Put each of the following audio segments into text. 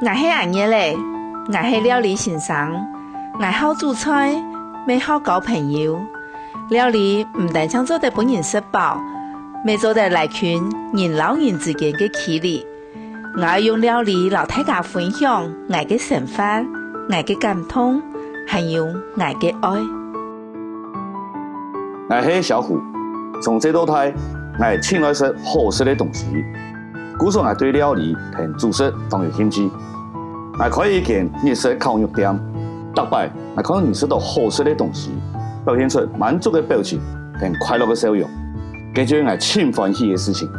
我是阿爷嘞，我是料理先生，我好煮菜，也好交朋友。料理唔但想做得本人吃饱，也做得来群人老人之间的距离。我要用料理老大家分享我的想法、我的感动，还有我的愛。我是小虎，從這道菜，我請來食好食的東西。故說我對料理同煮食都有興趣。我可以見日式烤肉店，特別我看到你食到好食的東西，表現出滿足的表情同快樂的笑容，這就是我真歡喜的事情。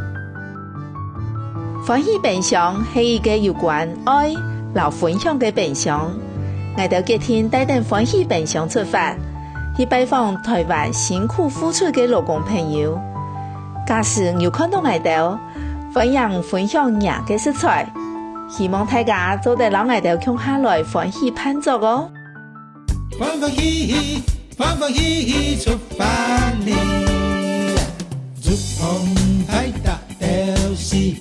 歡喜分享是一個有關愛和分享的分享。我哋今天帶定歡喜分享出發，去拜訪台灣辛苦付出的勞工朋友。假使有看到我哋，分享人嘅食材，希望大家做得讓我哋共下來歡喜盼作哦。歡喜出發哩，祝紅太大del是。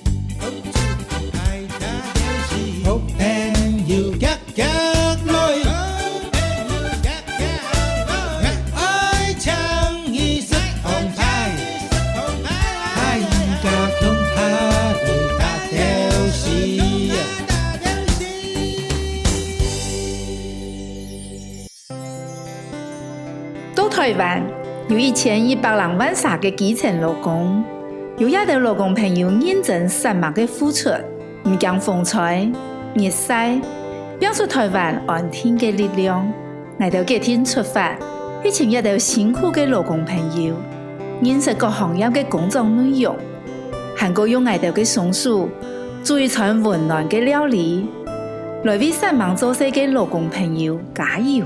到台灣有1100人萬啥嘅基層勞工，有一啲勞工朋友認真散漫嘅付出，唔驚風吹日曬，表出台灣安定嘅力量。我哋今天出發，去請一啲辛苦嘅勞工朋友，認識各行業嘅工作內容，還個用我哋嘅松鼠做一餐溫暖嘅料理，來為散漫做事嘅勞工朋友加油。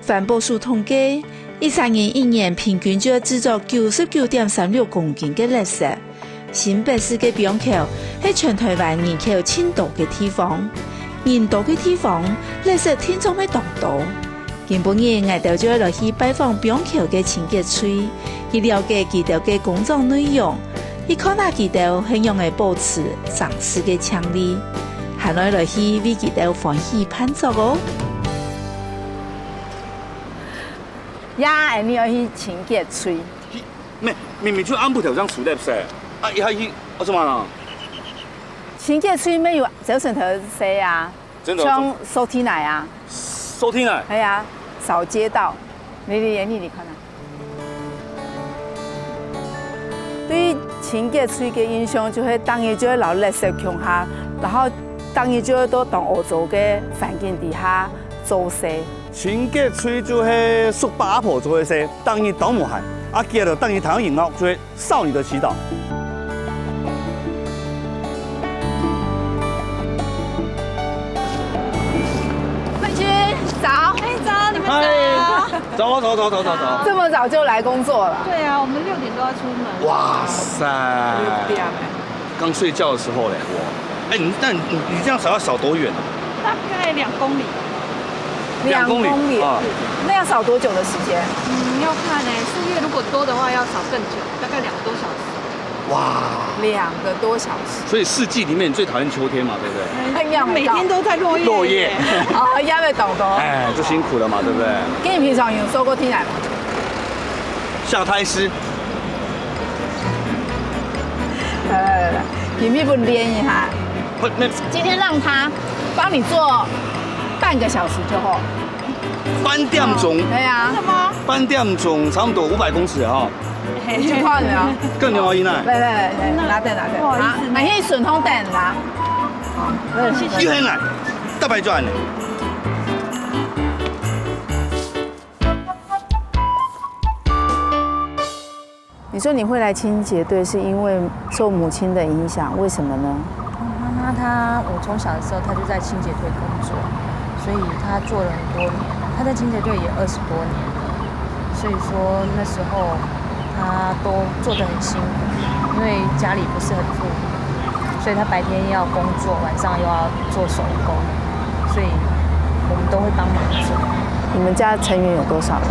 環保署統計，13年一年平均就要製造99.36公斤的垃圾。新北市的邊口是全台灣人口最多的地方，人多的地方，垃圾天總會當多。今晡日我哋就要來去拜訪邊口的清潔區，去了解佢哋的工作內容，去看下佢哋係用來保持城市的強力，還來去為佢哋歡喜盼作哦。呀，你要去清潔區？明明就安布頭上出垃圾，啊，一下去我做乜啦？清潔區沒有走成頭誰啊？像收天奶啊？收天奶？係啊，掃街道。你看啊。對於清潔區嘅印象，就係當然就係老垃圾窮下，然後當然就係到當歐洲嘅環境底下做事。清潔區就係叔伯阿婆做嘅事，當然當無害。啊，接着當然台灣飲料就係少女的祈禱。慧君，早，早，你們早。走。這麼早就來工作了？對啊，我們6點都要出門。哇塞！6點剛睡覺的時候嘞，哇！那你這樣掃要掃多遠啊？大概2公里。2公里啊，那要掃多久的時間？要看樹葉如果多的話要掃更久，大概2個多小時。哇，2個多小時。所以4季裡面你最討厭秋天嘛，對不對？每天都在落葉。落葉。啊，壓未到多。哎，就辛苦了嘛，對不對？跟你平常有收過天奶嗎？下胎師。來，皮皮不練一下。今天讓他幫你做半個小時就好。半點鐘。對啊。真的嗎？半點鐘差不多500公尺哈。你去看了。更牛啊，姨奶。來，拿等。好，買去順豐等啦。好，謝謝。一盒奶，大白賺。你說你會來清潔隊，是因為受母親的影響，為什麼呢？媽媽我從小的時候，她就在清潔隊工作，所以她做了很多年，她在清潔隊也20多年了，所以說那時候她都做得很辛苦，因為家裡不是很富裕，所以她白天要工作，晚上又要做手工，所以我們都會幫忙做。你們家成員有多少人？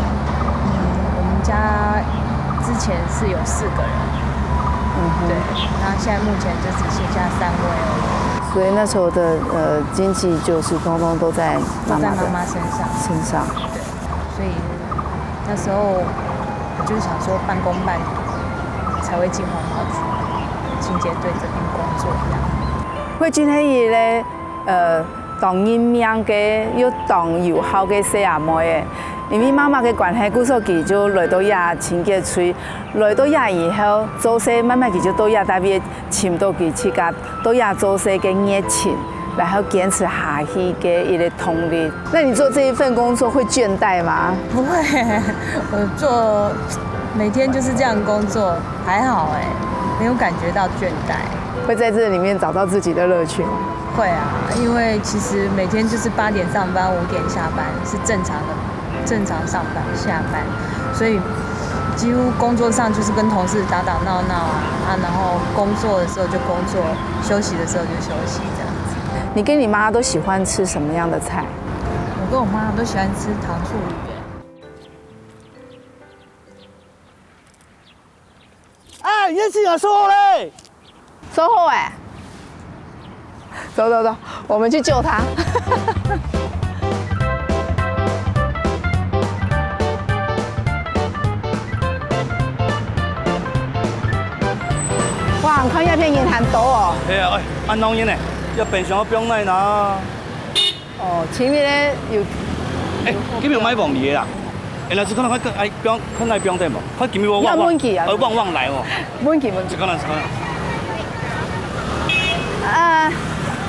我們家之前是有4個人。对，那现在目前就只剩下3位而已，所以那时候的经济就是通通都在都在妈妈身上。对，所以那时候我就是想说半工半读才会进环保局清洁队这边工作这样。我今天伊咧当人命嘅，又当有效嘅小阿妹嘅。因為媽媽嘅關係，故所佢就來到遐清潔區，來到遐以後，做事慢慢佢就到遐特別尋到佢自家到遐做事嘅熱情，然後堅持下去嘅一個動力。那你做這一份工作會倦怠嗎？不會，我做每天就是這樣工作，還好哎，沒有感覺到倦怠。會在這裡面找到自己的樂趣嗎？會啊，因為其實每天就是8點上班，5點下班是正常上班下班，所以幾乎工作上就是跟同事打打鬧鬧啊，然後工作的時候就工作，休息的時候就休息這樣子。你跟你媽都喜歡吃什麼樣的菜？我跟我媽都喜歡吃糖醋魚。哎，你是要說嘞？收後哎，走，我們去救他。哇，看鴉片煙很多哦。係啊，喂，安怎樣呢？要平常不用來拿。哦，前面咧有。今日買忘嘢啦。原來是可能佢愛不用，可能不用對冇。佢今日我要滿記啊。旺來哦。滿記。是可能。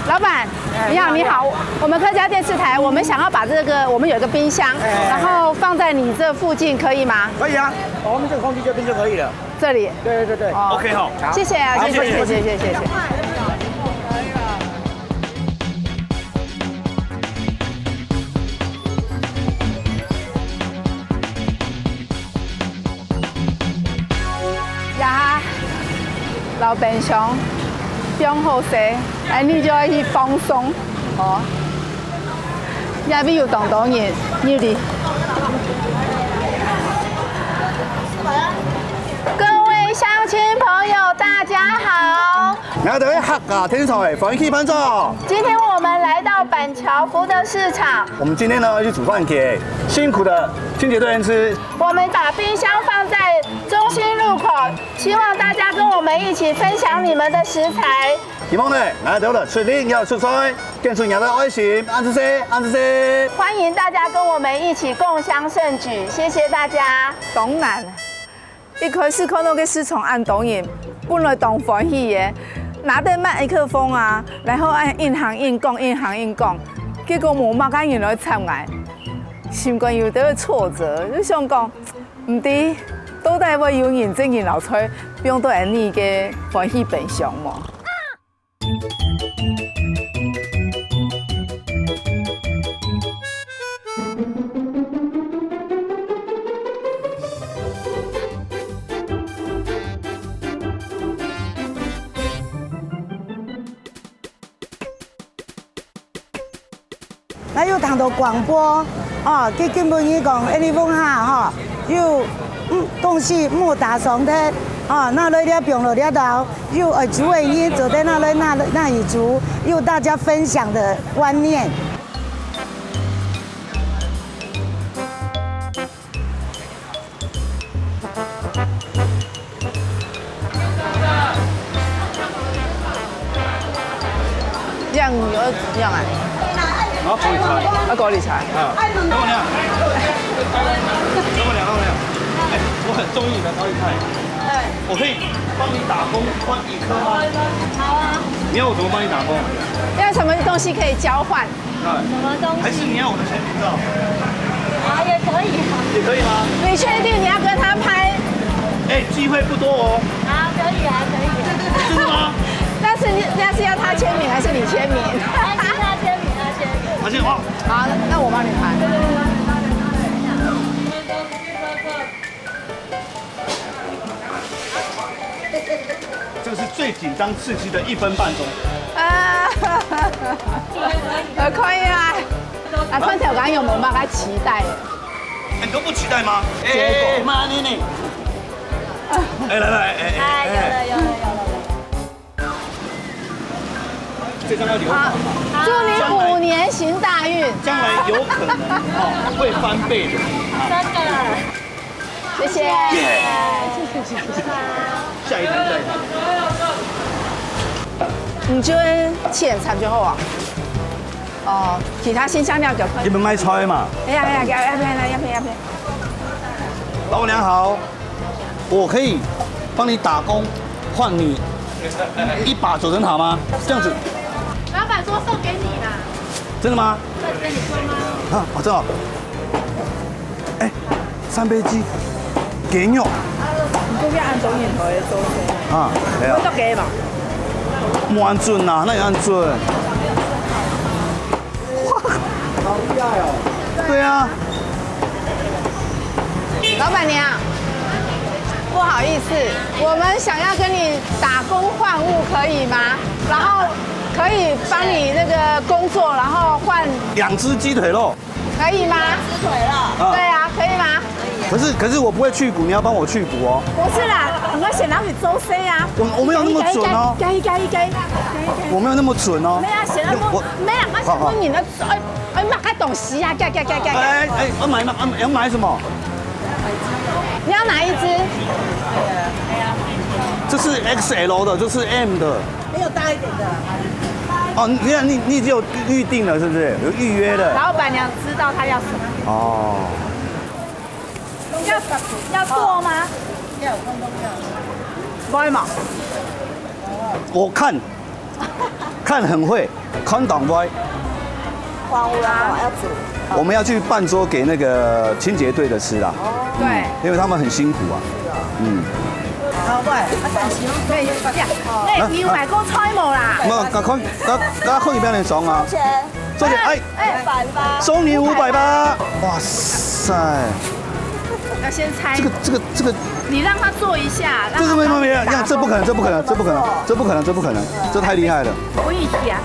老板，你好，我們客家電視台，我們想要把這個，我們有一個冰箱，然後放在你這附近，可以嗎？可以啊，我們這個空氣這邊就可以了。這裡。對。OK 好。謝謝啊，謝謝。呀，老冰箱。不用好勢，你就要去放鬆，哦。也邊有當人，你哋。各位鄉親朋友，大家好。我哋客家天才歡喜班長。今天我們來到板橋福德市場。我們今天呢去煮飯給辛苦的清潔隊員吃。我們把冰箱放在中心入口，希望大家跟我們一起分享你們的食材。希望呢，我哋的水靈要出菜，建出人的愛心，安住些。歡迎大家跟我們一起共襄盛舉，謝謝大家。當然，一開始看到個市場按當然，本來當歡喜嘅，拿得麥克風啊，然後按硬行硬講，結果冇乜間原來參加，心肝有啲挫折，就想講唔知到底會有人真嘅流出，變到係你嘅歡喜平常嘛。那有聽到廣播哦，佢根本伊講一啲文下吼，有東西冇打上的哦，那來了變了了到有主委員坐在那裡煮，有大家分享的觀念。樣啊？好，高麗菜。高麗菜。等我兩。我很中意你的高麗菜。我可以幫你打工換1顆嗎？好啊。你要我怎麼幫你打工？要什麼東西可以交換？什麼東西？還是你要我的全名照？啊，也可以。也可以嗎？你確定你要跟他拍？機會不多哦。啊，可以啊，可以。真的嗎？但是要他簽名還是你簽名？他簽名。而且好，那我幫你拍。這個是最緊張刺激的1分半鐘。可以啊。看條杆有冇乜嘅期待？你都不期待嗎？結果。媽你。來，有了。最重要留好。祝你虎年行大运，将来有可能会翻倍的。谢谢。下一台。唔准切参就好啊。哦，其他新香料就可以。你们卖菜嘛？哎呀，要片。老板娘好，我可以帮你打工换你1把九层塔吗？这样子。老板说送给你啦。真的吗？跟你说吗？啊，真的。哎，3杯雞，幾肉？唔都要按總年頭嘅做嘅。啊，係啊。都幾嘛？冇按準啊，那也按準。好厲害哦。對啊。老板娘，不好意思，我们想要跟你打工换物，可以吗？然后可以帮你那个工作，然后换2隻雞腿肉。可以吗？鸡腿了。对啊，可以吗？可是我不會去骨，你要幫我去骨哦。不是啦，我想让你周 C 啊。我沒有那麼準哦。計。我沒有那麼準哦。咩啊？成日冇咩人我想你的買個東西啊，計。要買什麼？你要哪一支？這是 XL 的，這是 M 的。没有大一点的。哦，你已經有預定了，是不是？有預約的。老闆娘知道她要什麼。哦。要做嗎？要通通要。不會嘛？我看很會，看懂不？荒屋啊，要煮。我們要去辦桌給那個清潔隊的吃啦。對。因為他們很辛苦啊。嗯。好喂，咩？你要買個菜冇啦？唔係，佢可以俾你爽啊。收錢，哎180吧。收你500吧。哇塞！要先猜。這個。你讓他做一下。這是沒有，這不可能，這太厲害了。我一起啊。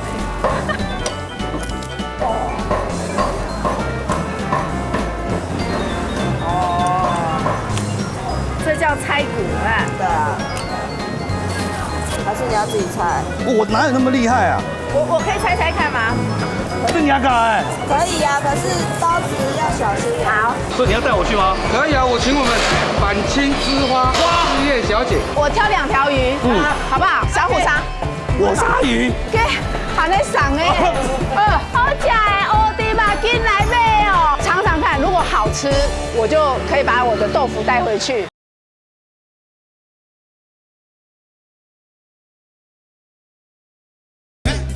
这叫拆骨啊。对啊。还是你要自己猜？我哪有那麼厲害啊？我可以猜猜看嗎？這你要搞哎？可以啊，可是刀子要小心。好。所以你要帶我去嗎？可以啊，我請我們板青之花事業小姐。我挑2條魚，好不好？小虎鯊。我鯊魚。給，還在賞哎。好假哎，歐弟嘛，進來買哦。嘗嘗看，如果好吃，我就可以把我的豆腐帶回去。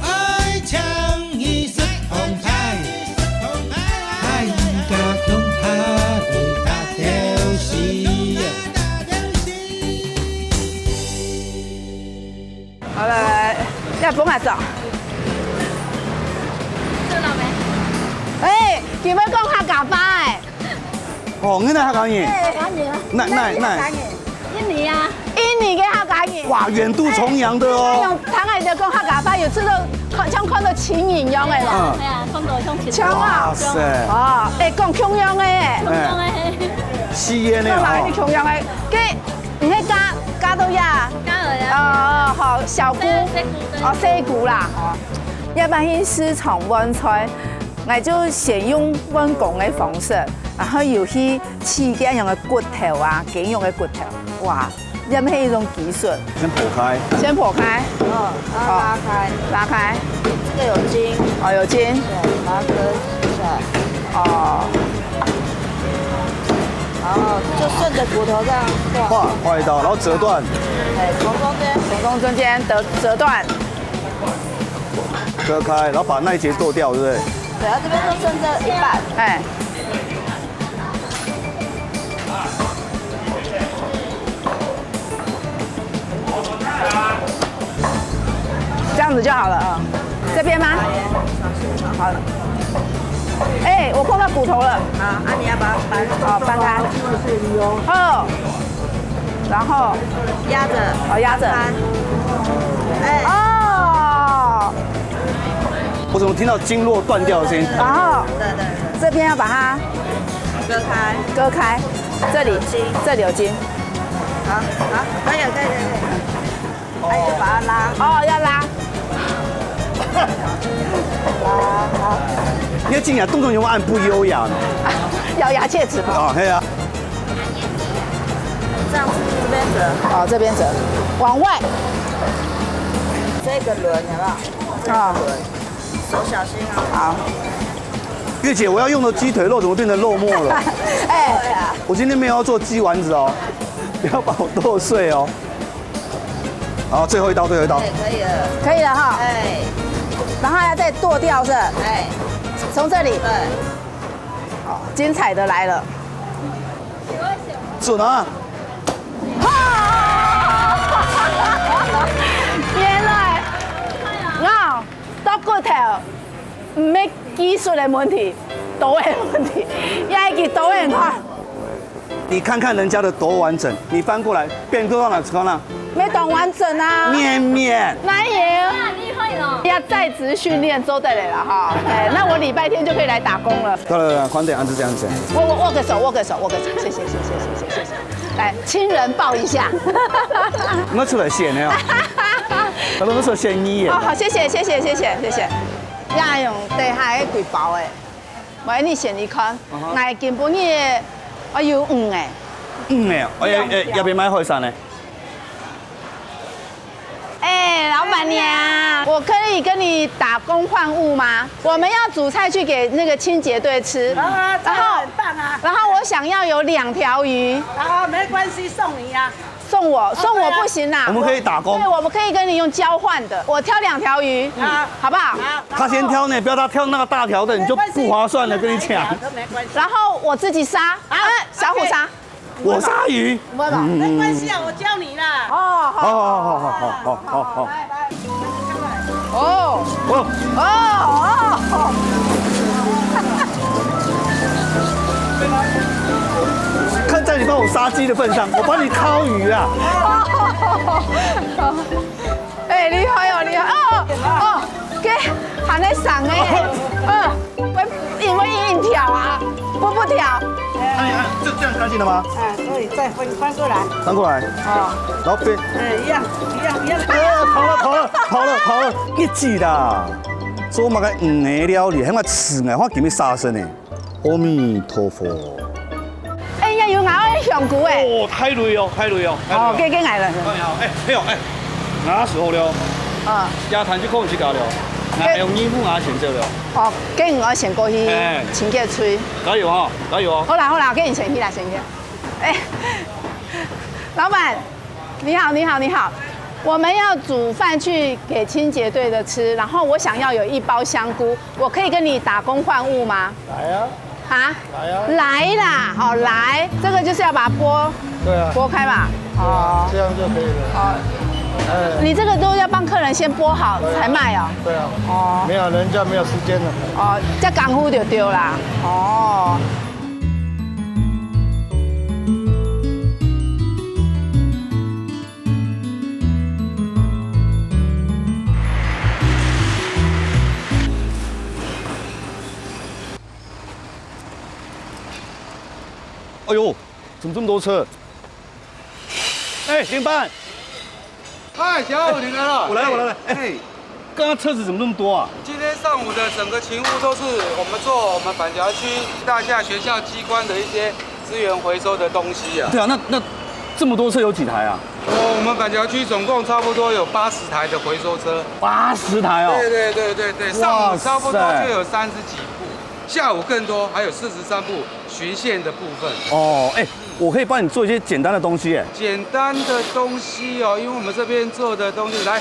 愛搶一色紅牌，太家中下會打掉時。好來，要幫下走。知道沒？哎，叫咩講客家話哎？哦，你那客家人。那。印尼啊。印尼嘅客家人。哇，遠渡重洋的哦。用台灣就講客家話，有次都像看到情人樣嘅啦。係啊，看到像情像啊。哇塞。哦，誒講腔樣嘅。人。吸煙的哦。你腔樣嘅，跟你喺加到呀。加了呀。哦，好，小菇。哦，西菇啦。哦。一般先試從溫菜，我就先用溫工嘅方式，然後又去刺激用嘅骨頭啊，頸用嘅骨頭，哇！有冇係一種技術？先剖開。先剖開。然後拉開。拉開。這個有筋。哦，有筋。對，把它割下來。哦。然後就順着骨頭這樣畫一刀，然後折斷。對，從中間折斷。割開，然後把那一節剁掉，對不對？對，然後這邊就剩這一半。哎。這樣子就好了。這邊嗎？好了。哎，我碰到骨頭了。好，你要把它搬。好，搬開。好。然後壓着。好，壓着。哎。哦。我怎麼聽到經絡斷掉的聲音？然後。對。這邊要把它割開。這裡有筋。好，可以。哎，就把它拉。哦，要拉。你看进来动作有没有按不优雅呢？咬牙切齿。啊，嘿啊，这样子这边折，好，这边折，往外。这个轮有没有？啊，手小心啊。好。月姐，我要用的鸡腿肉怎么变成肉末了？哎，我今天没有要做鸡丸子哦，不要把我剁碎哦。好，最后一刀，最后一刀。可以了。可以了哈。哎，然后要再剁掉是？哎，从这里。对。好，精彩的来了。准啊！原来，我剁骨头，唔係技術嘅問題，刀嘅問題，也係刀嘅快。你看看人家的多完整，你翻过来变多到哪去了？沒當完整啊！面面。哪有？厲害了！要在職訓練做得嚟啦哈！哎，那我禮拜天就可以來打工了。對，快點，按住這樣子。握個手，握個手，謝謝。來，親人抱一下。我出來寫呢，他都說寫你。哦，好，謝謝。要用地下嘅貴包誒，我你先你看，我根本嘅我有5誒。我要邊買開山呢？哎，老板娘，我可以跟你打工換物嗎？我們要煮菜去給那個清潔隊吃。啊，這樣很棒啊！然後我想要有2條魚。啊，沒關係，送你呀。送我不行啦。我們可以打工。對，我們可以跟你用交換的。我挑2條魚，好不好？他先挑呢，不要他挑那個大條的，你就不划算了，跟你講。然後我自己殺，小虎殺。我殺魚。沒關係啊，我教你啦。哦，好。看在你幫我殺雞的份上，我幫你烤魚啊！哎，厲害哦！給喊你สั่ง因為硬條啊，不條。這樣乾淨了嗎？所以再翻過來。翻過來。然後邊。一樣。跑了，一記啦！做乜個魚料理，喺我吃嘅，我叫你殺生呢。阿彌陀佛。哎呀，有咬啲香菇誒。哦，太累哦。哦，幾捱啦。牙時候了。牙炭就可能去搞了。用衣服牙先做了。哦，跟我先過去清潔吹。加油哦！好啦，跟你先去。哎，老闆，你好。我們要煮飯去給清潔隊的吃，然後我想要有1包香菇，我可以跟你打工換物嗎？來啊！來啦，好來，這個就是要把它剝開嘛。哦，這樣就可以了。你這個都要幫客人先剝好才賣哦。對啊。沒有人家沒有時間了。哦，這功夫就丟啦。哦。哎呦，怎麼這麼多車？哎，領班。嗨，小五，你來了。我來了。哎，剛剛車子怎麼那麼多啊？今天上午的整個勤務都是我們板橋區大廈學校機關的一些資源回收的東西啊。對啊，那這麼多車有幾台啊？我們板橋區總共差不多有80台的回收車。80台哦。對，上午差不多就有30幾部，下午更多，還有43部循線的部分。哦，哎，我可以幫你做一些簡單的東西。簡單的東西哦，因為我們這邊做的東西，來，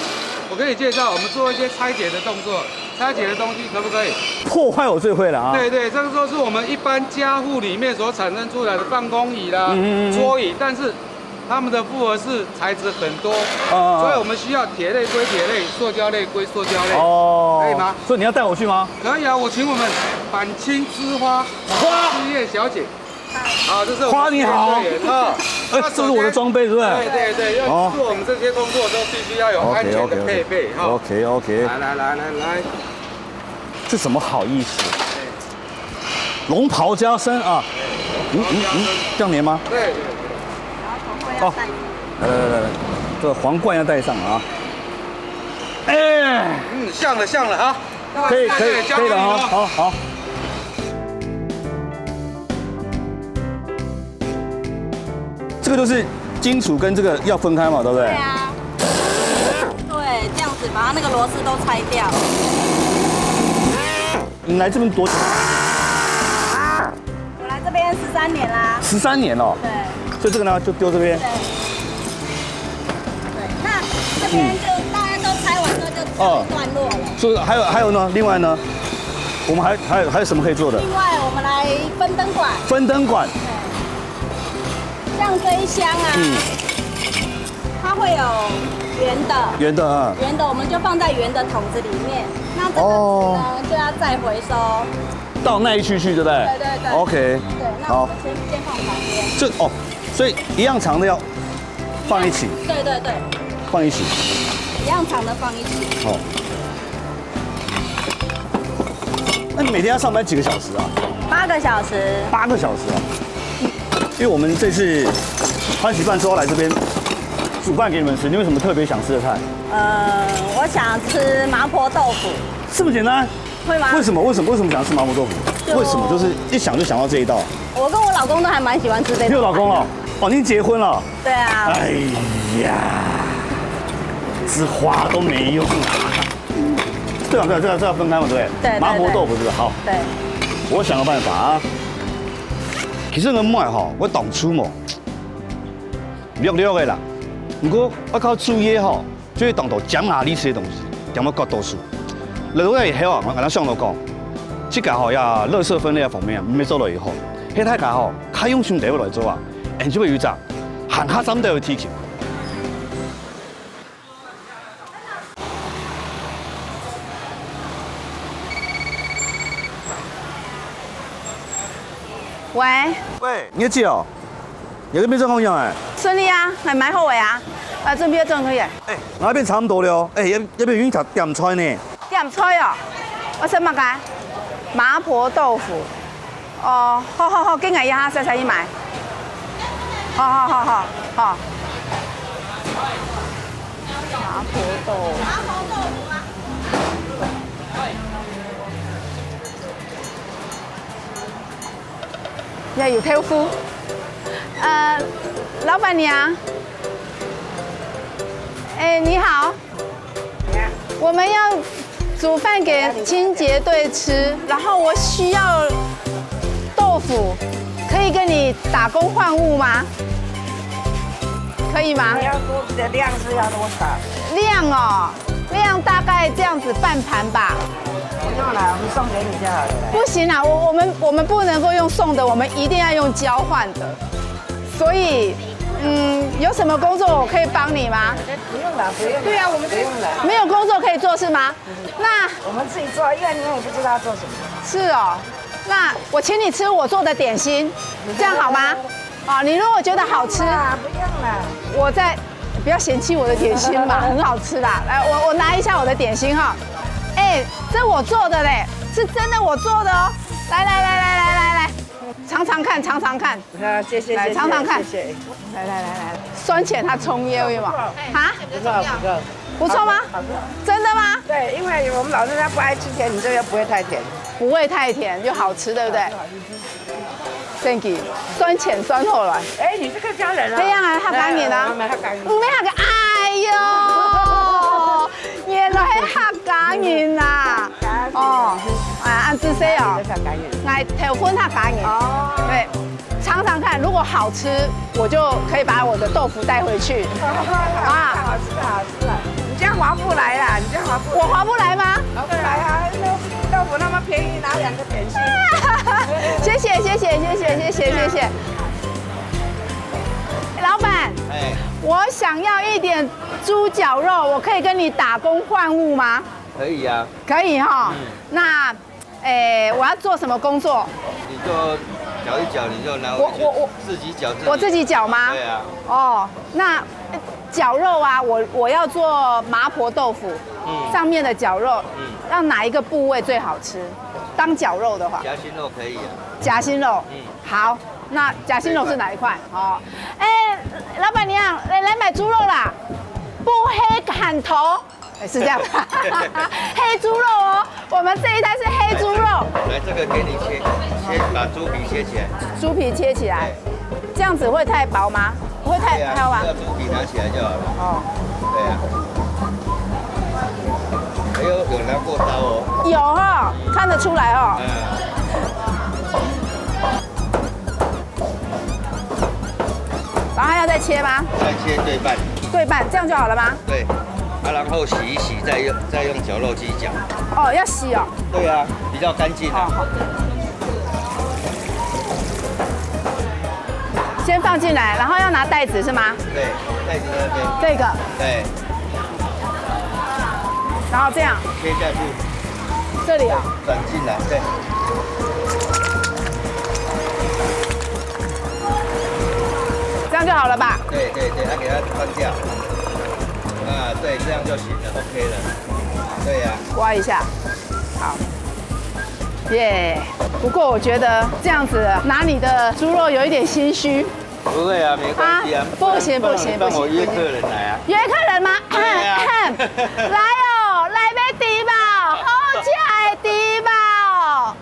我給你介紹，我們做一些拆解的動作。拆解的東西可不可以？破壞我最會了啊！對，這個都是我們一般家戶裡面所產生出來的辦公椅啦、桌椅，但是它們的複合式材質很多，所以我們需要鐵類歸鐵類，塑膠類歸塑膠類。哦，可以嗎？所以你要帶我去嗎？可以啊，我請我們板青之花事業小姐。好，這是我們花你好。這是我的裝備，是不是？對，要做我們這些工作都必須要有安全的配備。OK。來。這怎麼好意思？龍袍加身啊！這樣粘嗎？對。哦，來，這個皇冠要戴上啊！哎，像了啊！可以了啊！好。个就是金属跟这个要分开嘛，对不对？对啊。对，这样子把它那个螺丝都拆掉。你来这边多久？我来这边13年啦。13年哦。对。所以这个呢就丢这边。对。对，那这边就大家都拆完之后就段落了。所以还有呢，另外呢，我们还有什么可以做的？另外我们来分灯管。分灯管。对。像这一箱啊，它会有圆的。圆的啊。圆的我们就放在圆的桶子里面。那这个呢就要再回收。到那一区去，对不对？对对对。OK。对，那我们先放旁边。所以一样长的要放一起。对对对。放一起。一样长的放一起。好。那你每天要上班几个小时啊？8个小时。8个小时啊！因为我们这次欢喜饭之后来这边煮饭给你们吃，你有什么特别想吃的菜？我想吃麻婆豆腐。这么简单？会吗？为什么想吃麻婆豆腐？为什么？就是一想就想到这一道。我跟我老公都还蛮喜欢吃这道。你有老公了？哦，您结婚了？对啊。哎呀，枝花都没用啊！对啊，这要分开嘛，对不对？对。麻婆豆腐是不是？好。对。我想个办法啊。其實我唔係吼，我當初冇略嘅啦。不過我靠煮嘢吼，就會當到講下呢些東西，點樣角度數。例如以後啊，我啱上到講，即個吼要垃圾分類方面啊，唔係做到以後，迄大家吼，較用心地來做啊，然就會有隻行下針都有提球。喂，你知哦，有啲咩狀況樣誒？順利啊，係買好未啊？準備咗可以。我那邊差唔多了，一邊已經點菜呢？點菜哦，我想乜嘅？麻婆豆腐。哦，好，經過一下，細去買。好。麻婆豆腐。要有豆腐。老板娘。你好。我们要煮饭给清洁队吃，然后我需要豆腐，可以跟你打工换物吗？可以吗？要多的量是要多少？量哦，量大概这样子半盘吧。不用了，我们送给你就好了。不行啊，我们不能够用送的，我们一定要用交换的。所以，有什么工作我可以帮你吗？不用了。对啊，我们不用了。没有工作可以做是吗？那我们自己做，因为你也不知道做什么。是哦，那我请你吃我做的点心，这样好吗？哦，你如果觉得好吃，不用了。不要嫌弃我的点心嘛，很好吃啦。来，我拿一下我的点心哈。这我做的嘞，是真的我做的哦。来，尝尝看。谢谢。来尝尝看。谢谢。来，酸碱它冲耶有吗？啊？不错吗？真的吗？对，因为我们老人家不爱吃甜，你这个不会太甜。不会太甜又好吃，对不对？Thank you， 酸淺酸好來。你是客家人啊？對啊，客家人啊。客家人。哎呦，原來係客家人啊！哦，按字寫哦。客家人。來頭份客家人。哦。對，嘗嘗看，如果好吃，我就可以把我的豆腐帶回去。啊，好吃了。你这样划不来啦，我划不來嗎？划不來啊，那豆腐那麼便宜，拿2個點心。謝謝。老闆，我想要一點豬腳肉，我可以跟你打工換物嗎？可以啊。可以哈。那，我要做什麼工作？你就攪一攪，你就拿回去。我自己攪。我自己攪嗎？對啊。哦，那絞肉啊，我要做麻婆豆腐，上面的絞肉，要哪一個部位最好吃？當絞肉的話，夾心肉可以啊。夾心肉，好，那夾心肉是哪一塊？哦，老板娘，來買豬肉啦，不黑砍頭，是這樣，黑豬肉哦，我們這一台是黑豬肉。來，這個給你切，把豬皮切起來。豬皮切起來，這樣子會太薄嗎？会太对啊，还有吧这？个猪皮拿起来就好了。哦，对啊。哎呦，有拿过刀哦。有哈，看得出来哦。然后还要再切吗？再切对半。对半，这样就好了吗？对。然后洗一洗，再用绞肉机绞。哦，要洗哦。对啊，比较干净啊。先放进来，然后要拿袋子是吗？对，袋子那边。这个。对。然后这样。切下去。这里啊。转进来，对。这样就好了吧？对，要给它关掉。啊，对，这样就行了 ，OK 了。对呀。刮一下，好，耶。不过我觉得这样子拿你的猪肉有一点心虚。不会啊，没关系啊。不行，帮我约客人来啊。约客人吗？来哦，来买猪吧，好吃的猪吧，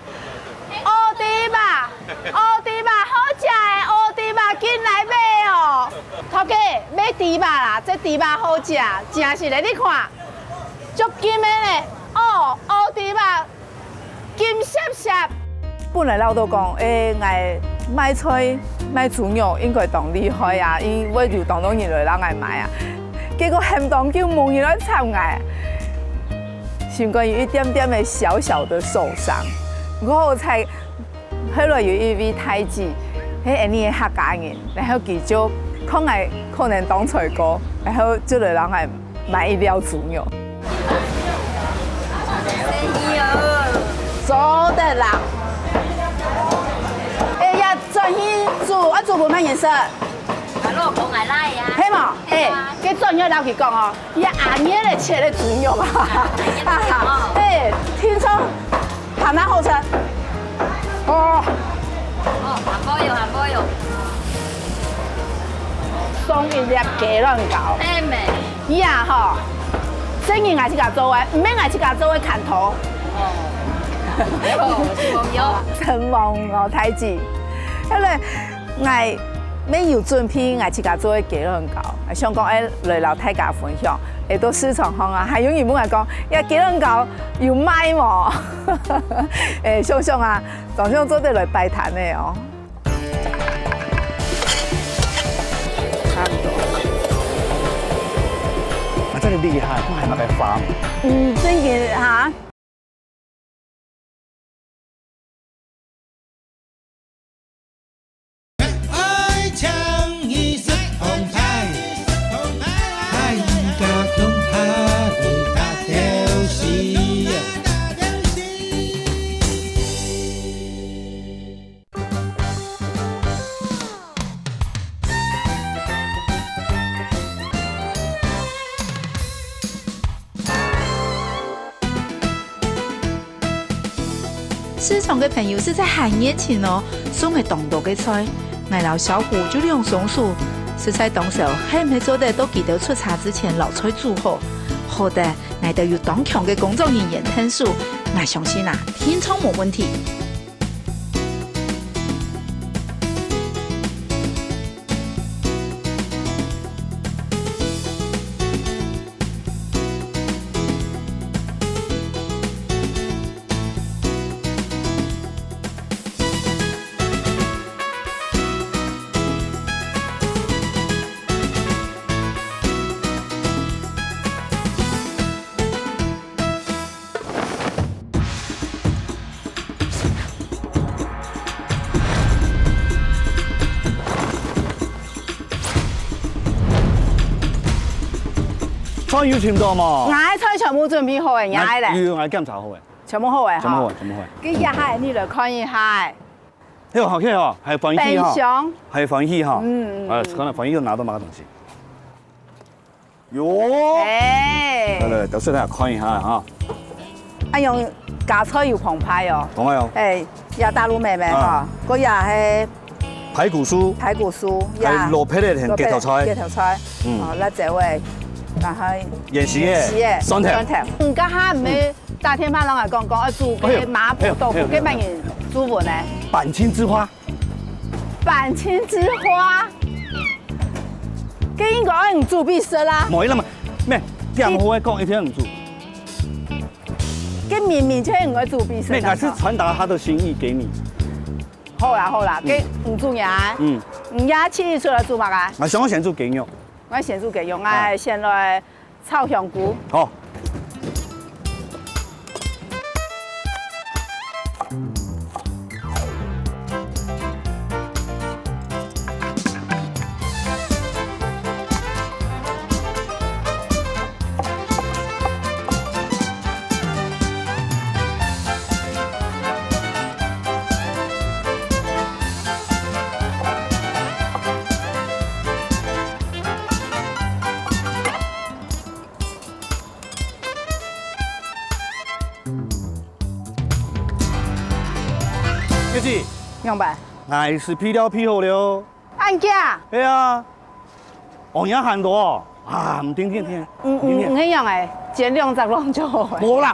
乌猪吧，乌猪吧，好吃的乌猪吧，紧来买哦。头家买猪吧啦，这猪吧好吃，真是嘞，你看，足金的嘞，哦，乌猪吧，金闪闪。本来老都讲，买菜买猪肉应该当厉害啊，因为就当当然来人爱买啊。结果很当叫问伊来参爱，想讲有一点点的小小的受伤。我才后来有一位太子，迄安尼的客家人，然后佢就可能当菜哥，然后就来人爱买一料猪肉。做得啦。转去煮，煮不咩颜色？老公来拉呀。系嘛？佮转去老去讲哦，伊阿爷来切的猪肉啊，听说还蛮好吃。哦，韩包油。送一粒鸡卵糕。妹。伊啊吼，生意也是甲做的，唔免也是甲做的砍头。成王哦，太子。迄个爱要有准备，爱自家做的鸡卵糕，想讲来老大家分享，会到市场上啊，还有人问我讲，鸡卵糕有卖无？想想啊，当想做得来摆摊的哦。差不多。啊，真係厲害，我係咪嘅花？真嘅嚇。市场的朋友是在很热情哦，送的当道的菜，爱老小虎就利用松鼠食材动手，还唔系做得都记得出茶之前老菜煮好，好的，爱得有当强的工作人员听数，我相信啊，天窗冇问题。菜要全多嘛？我菜全部準備好嘅，我咧。要檢查好嘅。全部好嘅，全部好，全部好。佢一下你嚟看一下。呢個好嘅嗬，係防疫冰哈，箱。係防疫哈。可能防疫都拿到某個東西。喲。嚟，到時睇下看一下哈。用架菜要澎湃哦。澎湃哦。有大陸妹妹嗬，嗰日係排骨酥。排骨酥。係落皮嘅係雞頭菜。雞頭菜。辣椒味。但係鹽豉嘅酸甜，而家下唔係大天班攏係講煮嘅麻婆豆腐，幾乜人煮飯呢？板青之花，板青之花，跟英国人煮必食啦。冇伊那么咩？店好嘅讲一天唔煮。跟明明就唔会煮必食。那是传达他的心意给你。好啦，跟唔煮呀。唔呀，切出来煮嘛个？我想先煮鸡肉。我先煮鸡肉，我先来炒香菇。好。叶子，明白。还是批料批好了。按价。对啊。哦，也很多啊，唔听。唔一样诶，减20浪就好。冇啦。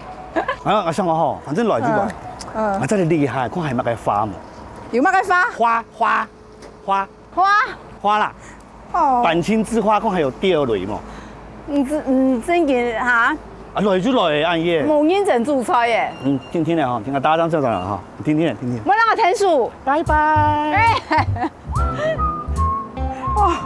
我想讲吼，反正来就来。我真系厉害，看系乜嘅花嘛？有乜嘅花？花啦。哦。板青之花，看还有第二类嘛？唔真嘅吓。啊，来就来，暗夜。冇认真煮菜耶。听了哈，听个搭档校长了哈，听。我让我听数，拜拜。哇！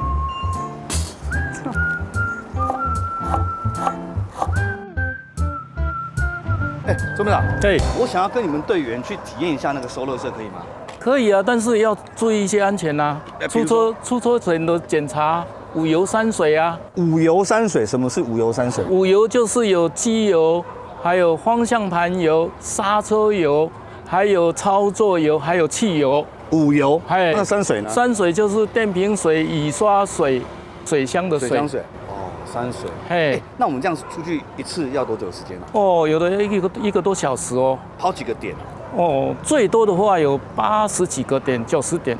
周队长，对，我想要跟你们队员去体验一下那个收垃圾，可以吗？可以啊，但是要注意一些安全呐。出车前的检查。五油三水啊！五油三水，什么是五油三水？五油就是有机油，还有方向盘油、刹车油，还有操作油，还有汽油。五油，那三水呢？三水就是电瓶水、雨刷水、水箱的水。水箱水。哦，三水。嘿，那我们这样出去一次要多久时间呢？哦，有的一个多小时哦。跑几个点？哦，最多的话有80几个点、90点。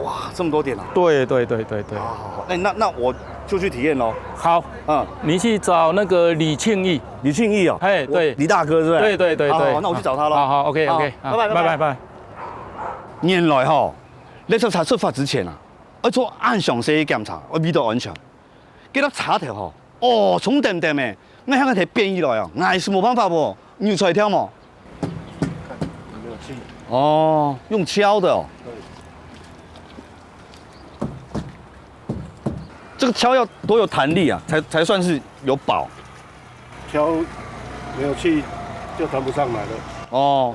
哇，这么多点啊！对。好，那我就去体验喽。好，你去找那个李庆义哦。哎，对，李大哥是不是？对。好，那我去找他喽。好 ，OK，拜。原来哈，垃圾车出发之前啊，要做按详细检查，要味道安全。记得查条吼，哦，重点的，我香港摕便宜来啊，还是没办法不，扭出来挑嘛。哦，用敲的哦。这个敲要多有弹力啊，才算是有保。敲没有气就弹不上来了。哦。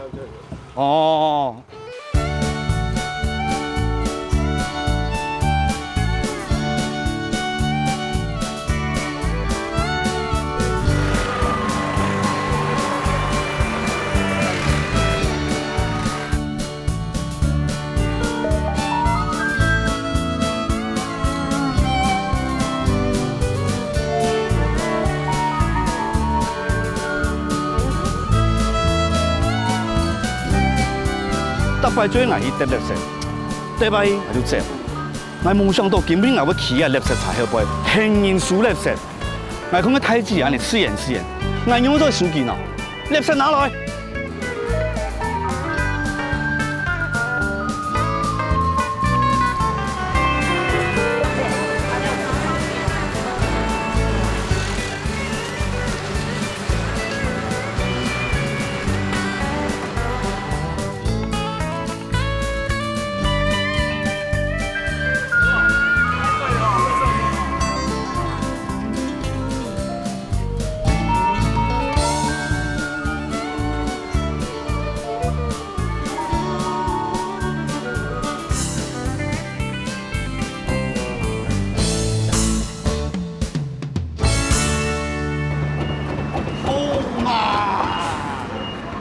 摆最爱去捡垃圾，第摆我就捡。我梦想到今年我要起啊垃圾柴好杯，行人数垃圾。我看个太子啊，你试验。我用到手机呢，垃圾拿来。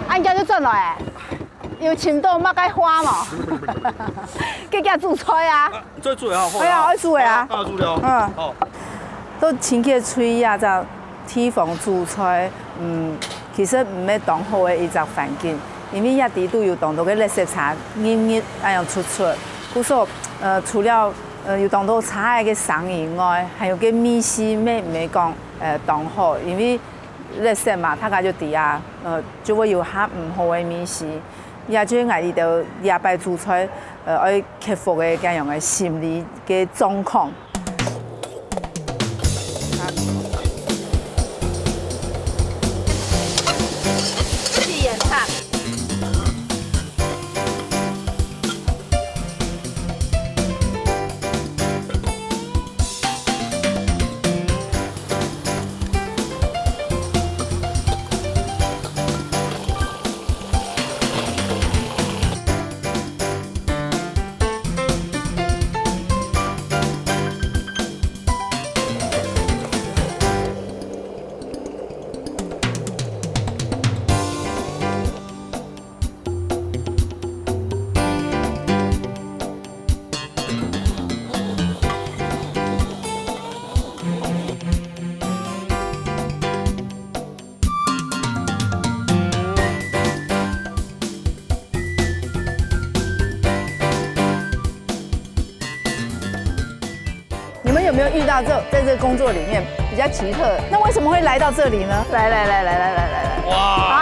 按家就转来，有青豆乜该花嘛？给家煮菜啊！再煮啊！哎呀，爱煮的啊！煮了。都清洁水呀，就提防煮菜。其實唔係當好嘅一隻環境，因為一啲都要當到嘅垃圾茶熱咁樣出。故所除了要當到茶嘅聲以外，還有個米絲咩唔係講當好，因為垃圾嘛，大家就啲啊，就會有下唔好嘅米絲，也就係到也擺煮菜，要克服嘅咁樣嘅心理嘅狀況。遇到在这个工作里面比较奇特？那为什么会来到这里呢？来！哇！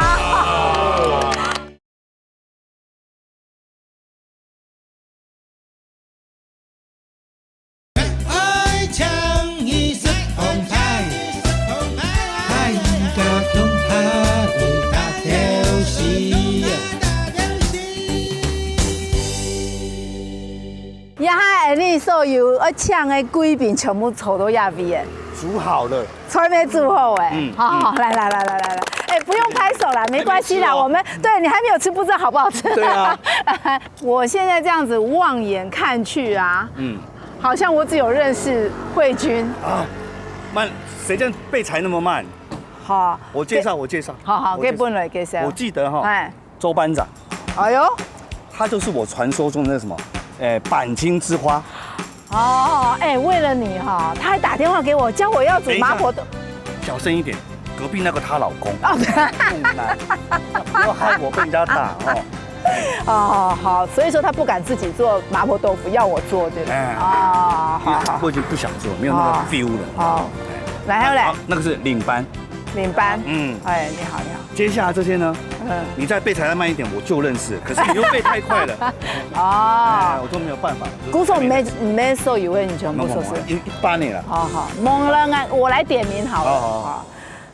爱唱一色红牌，爱家中牌大条西。呀哈，你所有我抢的贵宾全部炒到亚味的，煮好了，还没煮好哎。好，来，哎，不用拍手啦，没关系啦，我们对你还没有吃，不知道好不好吃。对啊，我现在这样子望眼看去啊，好像我只有认识慧君啊，慢，谁这样备材那么慢？好，我介绍。好，给本来介绍。我记得哈，哎，周班长，哎呦，他就是我传说中的那什么，钣金之花。哦，哎，为了你哈，他还打电话给我，教我要煮麻婆豆。小声一点，隔壁那个她老公。不要害我被人家打哦。哦，好，所以说他不敢自己做麻婆豆腐，要我做，对不对？哦，好，我已经不想做，没有那个 feel 了。好，然后嘞，那个是领班。哎，你好。接下来这些呢，你再备材再慢一点，我就认识。可是你又备太快了，我都没有办法。鼓手没手以为你全部说是18年了。好，蒙了，我来点名好了。好，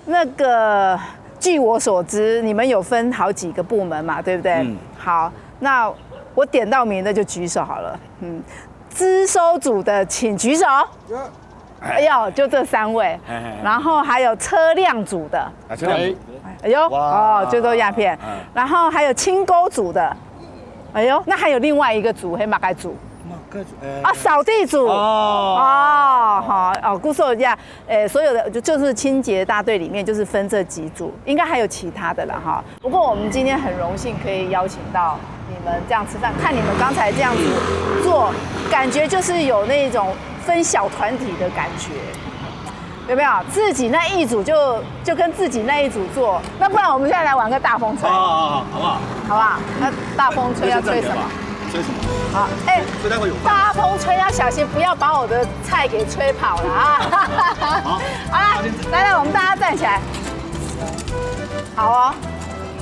那个据我所知，你们有分好几个部门嘛，对不对？好，那我点到名的就举手好了。资收组的请举手。哎呦，就这3位，然后还有车辆组的，哎呦，就都鸦片，然后还有清沟组的，哎呦，那还有另外一个组，黑马盖组，扫地组，鼓手一下，所有的就是清洁大队里面就是分这几组，应该还有其他的了哈。不过我们今天很荣幸可以邀请到你们这样吃饭，看你们刚才这样子做，感觉就是有那种分小团体的感觉，有没有？自己那一组就跟自己那一组做，那不然我们现在来玩个大风吹，好不好？好不好？那大风吹要吹什么？吹什么？好，吹待会有大风吹要小心，不要把我的菜给吹跑了啊！好，来，我们大家站起来。好哦，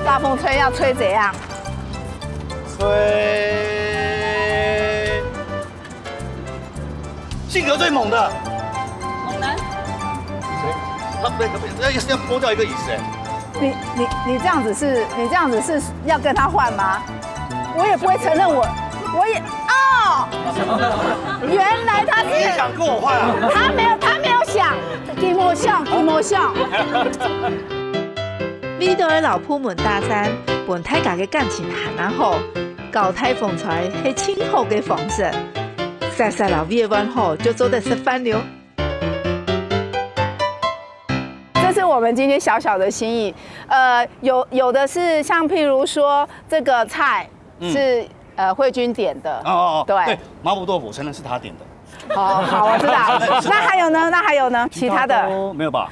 大风吹要吹怎样？吹。性格最猛的猛男，他要剥掉一个椅子你这样子是要跟他换吗？我也不会承认我也原来他是你也想跟我换啊？他没有想，给我像。味道的老婆们大餐，本大家嘅感情很啊好，搞台风出来係清好嘅方式。晒老味完后就做得吃饭了。这是我们今天小小的心意，有的是像譬如说这个菜是慧君点的，对，麻婆豆腐承认是他点的。好，我知道。那还有呢？其他的没有吧？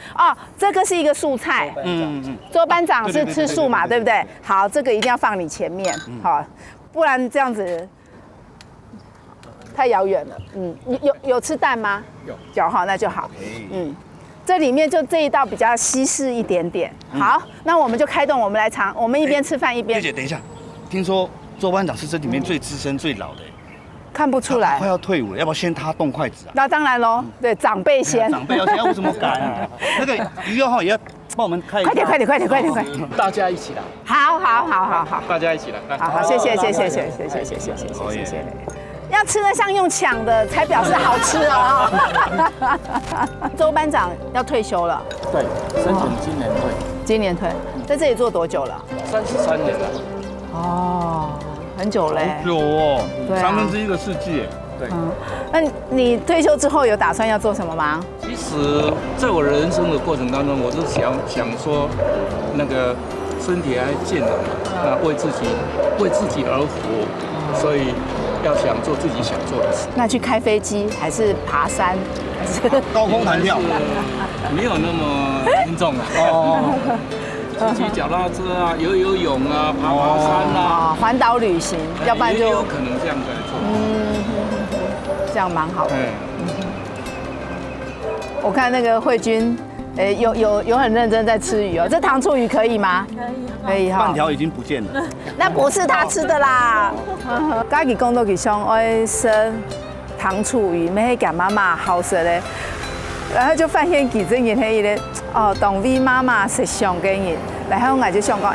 这个是一个素菜，周班长是吃素嘛，对不对？好，这个一定要放你前面，好，不然这样子。太遥远了，有吃蛋吗？有哈，那就好。这里面就这一道比较西式一点点。好，那我们就开动，我们来尝，我们一边吃饭一边。姐，等一下，听说周班长是这里面最资深、最老的，看不出来，快要退伍了，要不要先他动筷子啊？那当然喽，对，长辈先。长辈要先，我怎么敢？那个鱼要也要帮我们开。快点！大家一起来。好。大家一起来。好，谢谢。要吃得像用抢的才表示好吃哦。周班长要退休了，对，申请今年退。在这里做多久了？33年了。很久嘞。久哦，对1/3个世纪。对。那你退休之后有打算要做什么吗？其实，在我人生的过程当中，我是想说，那个身体还健的嘛，那为自己而活，所以。要想做自己想做的事，那去开飞机还是爬山，还是高空弹跳？没有那么严重了。骑脚踏车啊，游泳啊，爬山啊，环岛旅行，要不然就有可能这样子做。这样蛮好的。我看那个慧君，有很认真在吃鱼哦。这糖醋鱼可以吗？可以哈。半条已经不见了。那不是他吃的啦。家己讲到佢想爱生糖醋鱼，咩给妈妈好食嘞。然后就发现其中人迄个当位妈妈是上给人，然后我就想讲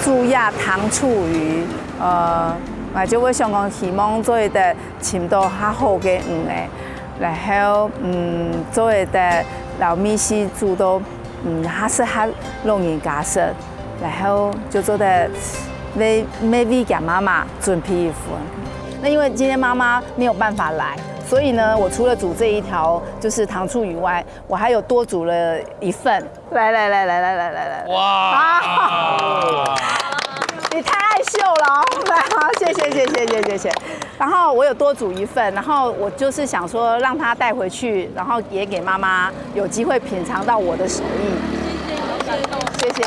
煮鸭糖醋鱼，我就会想讲希望做一得深度较好嘅诶，然后做一得老米丝煮到较适合老人家食，然后就做得maybe给妈妈准备一份。那因为今天妈妈没有办法来。所以呢，我除了煮这一条就是糖醋鱼外，我还有多煮了一份。来，哇！你太害羞了，来，好，谢谢。然后我有多煮一份，然后我就是想说让她带回去，然后也给妈妈有机会品尝到我的手艺。谢谢。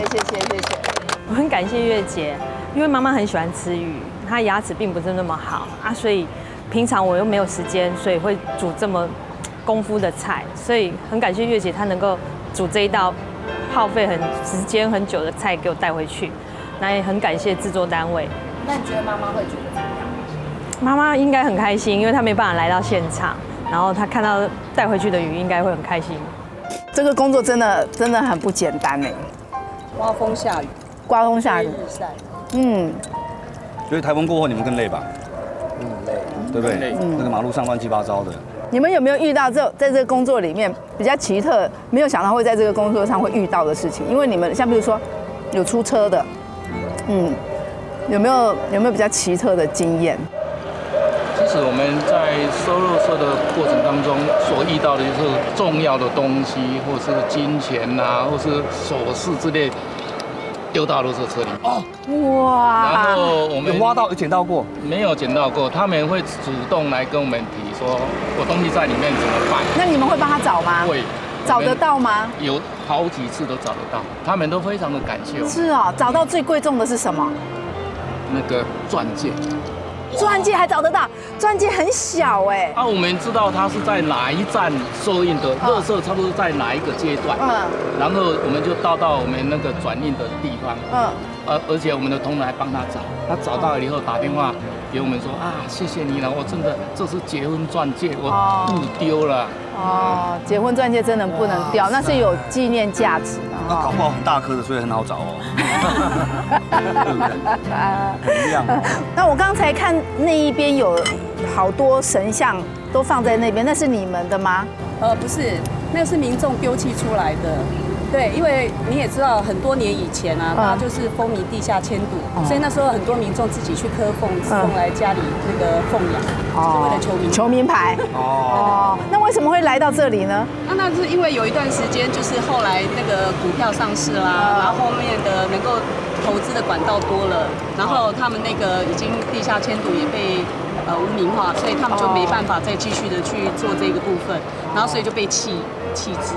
我很感谢月姐，因为妈妈很喜欢吃鱼，她牙齿并不是那么好啊，所以。平常我又没有时间，所以会煮这么功夫的菜，所以很感谢月姐她能够煮这一道耗费时间很久的菜给我带回去，那也很感谢制作单位。那你觉得妈妈会觉得怎么样？妈妈应该很开心，因为她没办法来到现场，然后她看到带回去的鱼应该会很开心。这个工作真的很不简单哎。刮风下雨，日晒。所以台风过后你们更累吧？累。对不对？那个马路上乱七八糟的。你们有没有遇到在这个工作里面比较奇特，没有想到会在这个工作上会遇到的事情？因为你们像比如说有出车的，有没有比较奇特的经验？其实我们在收垃圾的过程当中所遇到的就是重要的东西，或是金钱啊，或是首饰之类。丢到垃圾车里哇！然后我们有挖到、有捡到过？没有捡到过，他们会主动来跟我们提说，我东西在里面怎么办？那你们会帮他找吗？会。找得到吗？有好几次都找得到，他们都非常的感谢我。是哦，找到最贵重的是什么？那个钻戒。钻戒还找得到？钻戒很小哎。我们知道它是在哪一站收运的，垃圾差不多在哪一个阶段。然后我们就到我们那个转运的地方。而且我们的同仁还帮他找，他找到了以后打电话给我们说谢谢你了，我真的这是结婚钻戒，我不丢了。结婚钻戒真的不能掉，那是有纪念价值的。那搞不好很大颗的，所以很好找哦。对不对？很亮。那我刚才看那一边有好多神像都放在那边，那是你们的吗？不是，那是民众丢弃出来的。对，因为你也知道，很多年以前它就是风靡地下迁赌，所以那时候很多民众自己去磕奉来家里那个奉养，是为了求名牌。那为什么会来到这里呢？那是因为有一段时间，就是后来那个股票上市啦，然后后面的能够投资的管道多了，然后他们那个已经地下迁赌也被污名化，所以他们就没办法再继续的去做这个部分，然后所以就被弃置。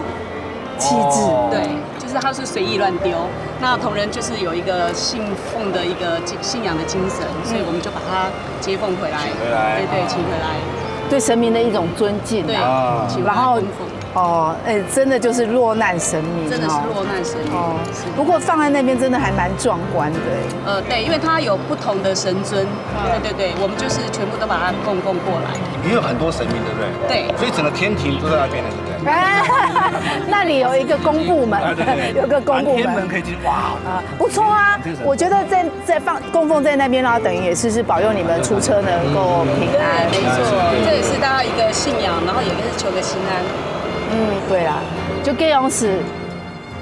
对，就是他是随意乱丢。那同仁就是有一个信奉的一个信仰的精神，所以我们就把它接奉回来。对，请回来。对神明的一种尊敬。对，然后真的就是落难神明。真的是落难神明。不过放在那边真的还蛮壮观的。对，因为它有不同的神尊。对，我们就是全部都把它供过来。也有很多神明，对不对？对。所以整个天庭都在那边了，对不对？那里有一个公部门，有个公部门，天门可以进。哇，不错啊！我觉得在供奉在那边呢，等于也是保佑你们出车能够平安。没错，这也是大家一个信仰，然后也是求个心安。对啦，就这样子，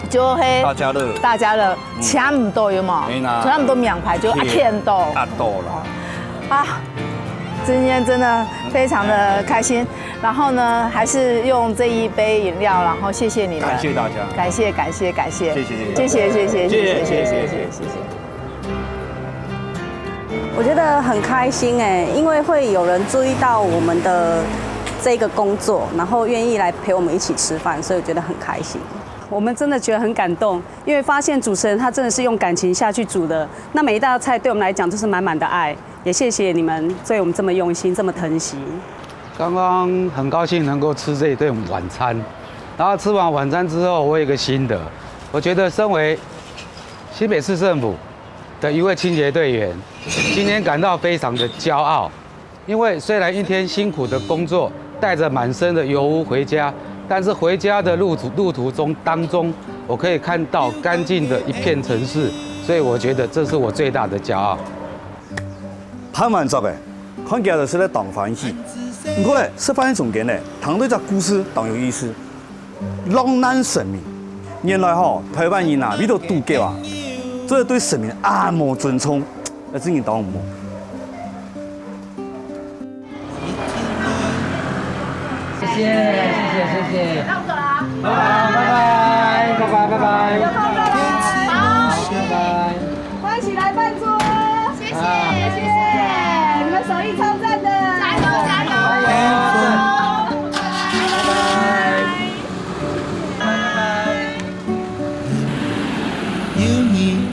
就嘿，大家乐，钱唔多有冇？钱唔多名牌就天多。了。今天真的非常的开心，然后呢，还是用这一杯饮料，然后谢谢你们，感谢大家，感谢，谢谢。我觉得很开心哎，因为会有人注意到我们的这个工作，然后愿意来陪我们一起吃饭，所以我觉得很开心。我们真的觉得很感动，因为发现主持人他真的是用感情下去煮的，那每一道菜对我们来讲就是满满的爱。也谢谢你们对我们这么用心，这么疼惜。刚刚很高兴能够吃这一顿晚餐，然后吃完晚餐之后，我有一个心得，我觉得身为新北市政府的一位清洁队员，今天感到非常的骄傲，因为虽然一天辛苦的工作，带着满身的油污回家，但是回家的路途当中，我可以看到干净的一片城市，所以我觉得这是我最大的骄傲。拍完作嘅，看起来就是咧当欢喜。不过咧，说翻总结咧，谈到这故事当有意思。浪难神明，原来台湾人啊，为咗度假啊，真係對神明阿莫尊崇，真係當唔冇。謝謝。拜拜。有空再來。好，拜拜。歡喜來辦桌，謝謝。你們手藝超讚的，加油。有你。